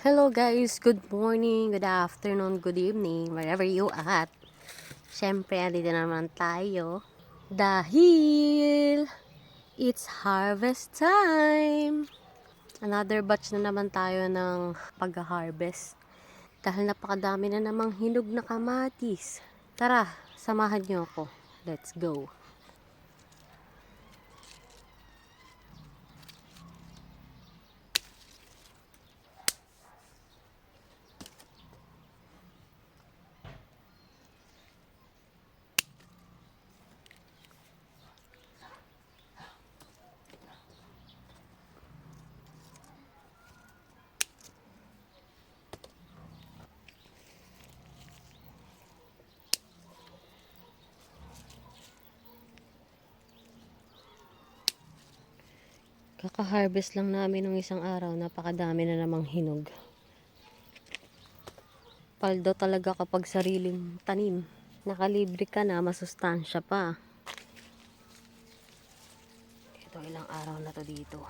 Hello guys, good morning, good afternoon, good evening, wherever you at. Siyempre, andito naman tayo. Dahil it's harvest time. Another batch na naman tayo ng pag-harvest. Dahil napakadami na namang hinog na kamatis. Tara, samahan niyo ako. Let's go. Kaka-harvest lang namin ng isang araw, napakadami na namang hinog. Paldo talaga kapag sariling tanim. Nakalibre ka na, masustansya pa. Ito, ilang araw na to dito.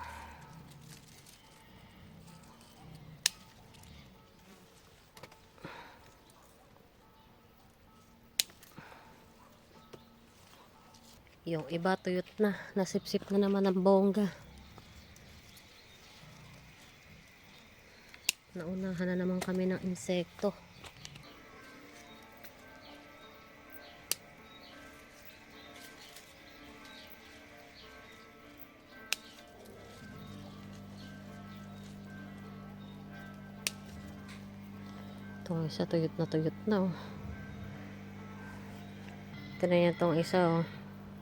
Yung iba tuyot na, nasipsip na naman ang bongga. Naunahan na naman kami ng insekto. Itong isa tuyot na oh. Ito na yan tong isa oh.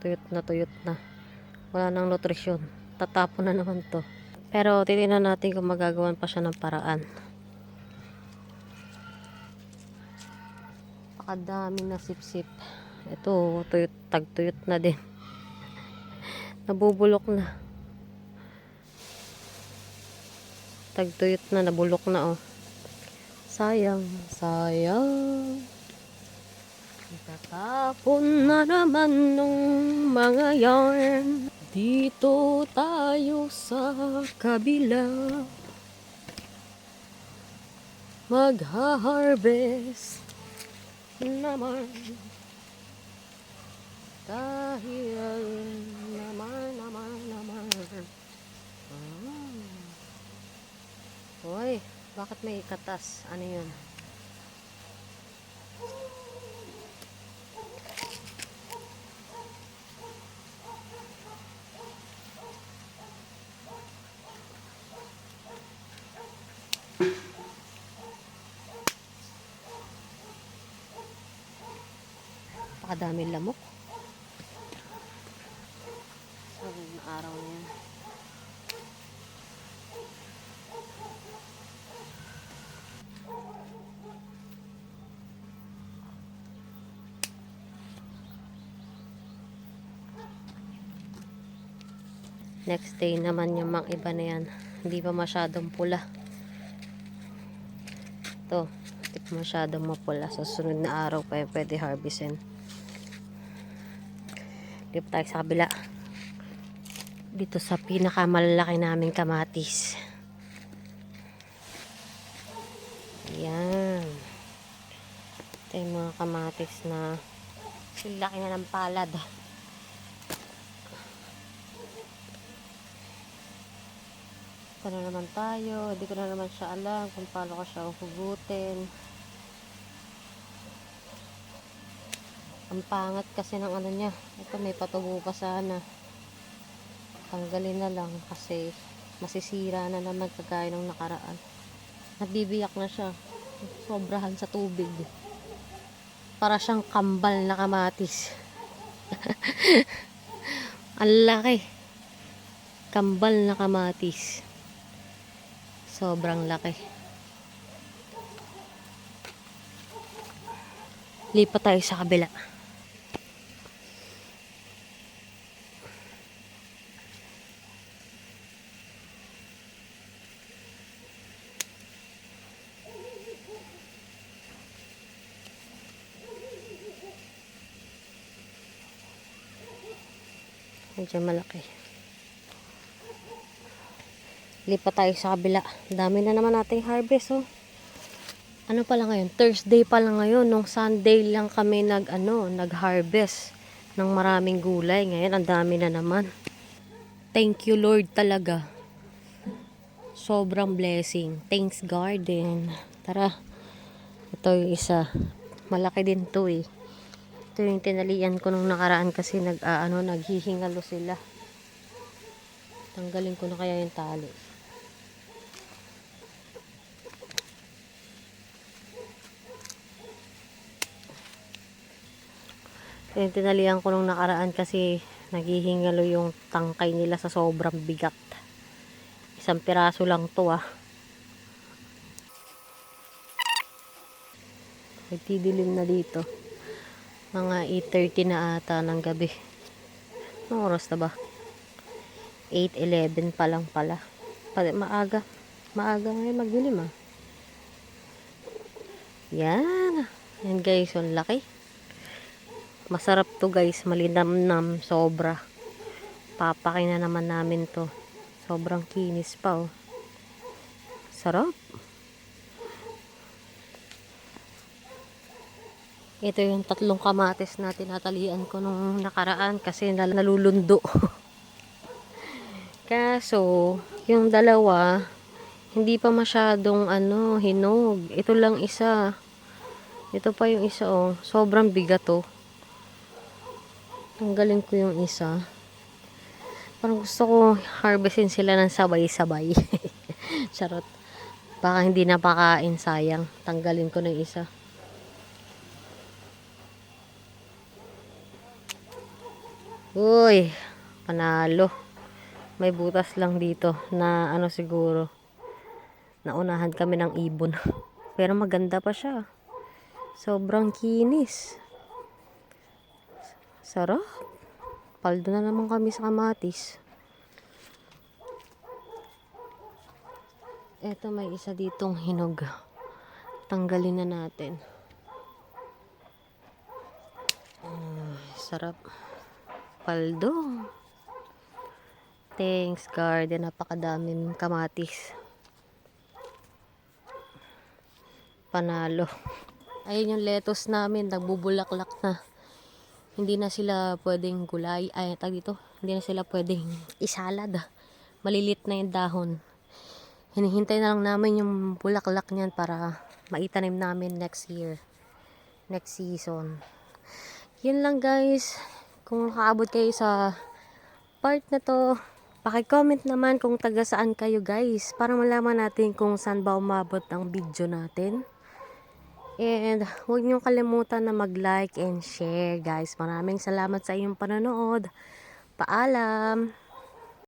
Tuyot na. Wala nang nutrisyon. Tatapon na naman to. Pero titingnan natin kung magagawan pa siya ng paraan. Pakadami na sipsip. Ito, tagtuyot na din. Nabubulok na. Tagtuyot na, nabulok na oh. Sayang. Tatapon na naman nung mga yarn. Dito tayo sa kabila. Magha-harvest naman. Dahil naman. Uy, bakit may katas? Ano yun? Pakadaming lamok. Sabi na araw na yan. Next day naman yung mga iba na yan. Hindi pa masyadong pula. Ito, hindi pa masyadong mapula. Sa sunod na araw pa yung pwede harvestin. Dito tayo sa kabila. Dito sa pinakamalaki naming kamatis. Ayan. Ito yung mga kamatis na laki na ng palad. Ito na naman tayo. Hindi ko na naman siya alam kung paano ko siya hugutin. Ang pangat kasi ng ano niya. Ito may patubo pa sana. Tanggalin na lang kasi masisira na naman kagaya ng nakaraan. Nagbibiyak na siya. Sobrahan sa tubig. Para siyang kambal na kamatis. Ang laki. Kambal na kamatis. Sobrang laki. Lipat tayo sa kabila. Medyo malaki. Lipat tayo sa kabila. Dami na naman nating harvest, oh. Ano pala ngayon? Thursday pala ngayon. Nung Sunday lang kami nag-harvest ng maraming gulay. Ngayon, ang dami na naman. Thank you, Lord, talaga. Sobrang blessing. Thanks, garden. Tara. Ito yung isa. Malaki din to eh. Ito yung tinalian ko nung nakaraan kasi naghihingalo sila. Tanggalin ko na kaya yung tali. Yung tinalian ko nung nakaraan kasi naghihingalo yung tangkay nila sa sobrang bigat. Isang piraso lang to ah. Nagtidilim na dito. Mga 8:30 na ata ng gabi. Anong oras na ba? 8:11 pa lang pala. Maaga. Maaga ngayon magdilim ah. Yan. Yan guys, ang laki. Masarap to guys, malinamnam, sobra. Papakain na naman namin to. Sobrang kinis pa oh. Sarap. Ito yung 3 kamatis na tinatalian ko nung nakaraan kasi nalulundo. Kaso, yung dalawa, hindi pa masyadong hinog. Ito lang isa. Ito pa yung isa oh. Sobrang bigat oh. Tanggalin ko yung isa. Parang gusto ko harvestin sila ng sabay-sabay. Charot. Baka hindi napakain, sayang. Tanggalin ko na yung isa. Uy, panalo. May butas lang dito na siguro. Naunahan kami ng ibon. Pero maganda pa siya. Sobrang kinis. Sarap. Paldo na naman kami sa kamatis. Eto, may isa ditong hinog. Tanggalin na natin. Sarap. Paldo. Thanks, garden. Napakadaming kamatis. Panalo. Ayun yung lettuce namin. Nagbubulaklak na. Hindi na sila pwedeng gulay. Ay, dito. Hindi na sila pwedeng isalad. Malilit na yung dahon. Hinihintay na lang namin yung bulaklak niyan para maitanim namin next year. Next season. Yun lang guys. Kung nakaabot kayo sa part na to, paki-comment naman kung taga saan kayo guys. Para malaman natin kung saan ba umabot ang video natin. And huwag niyong kalimutan na mag-like and share guys. Maraming salamat sa iyong panonood. Paalam!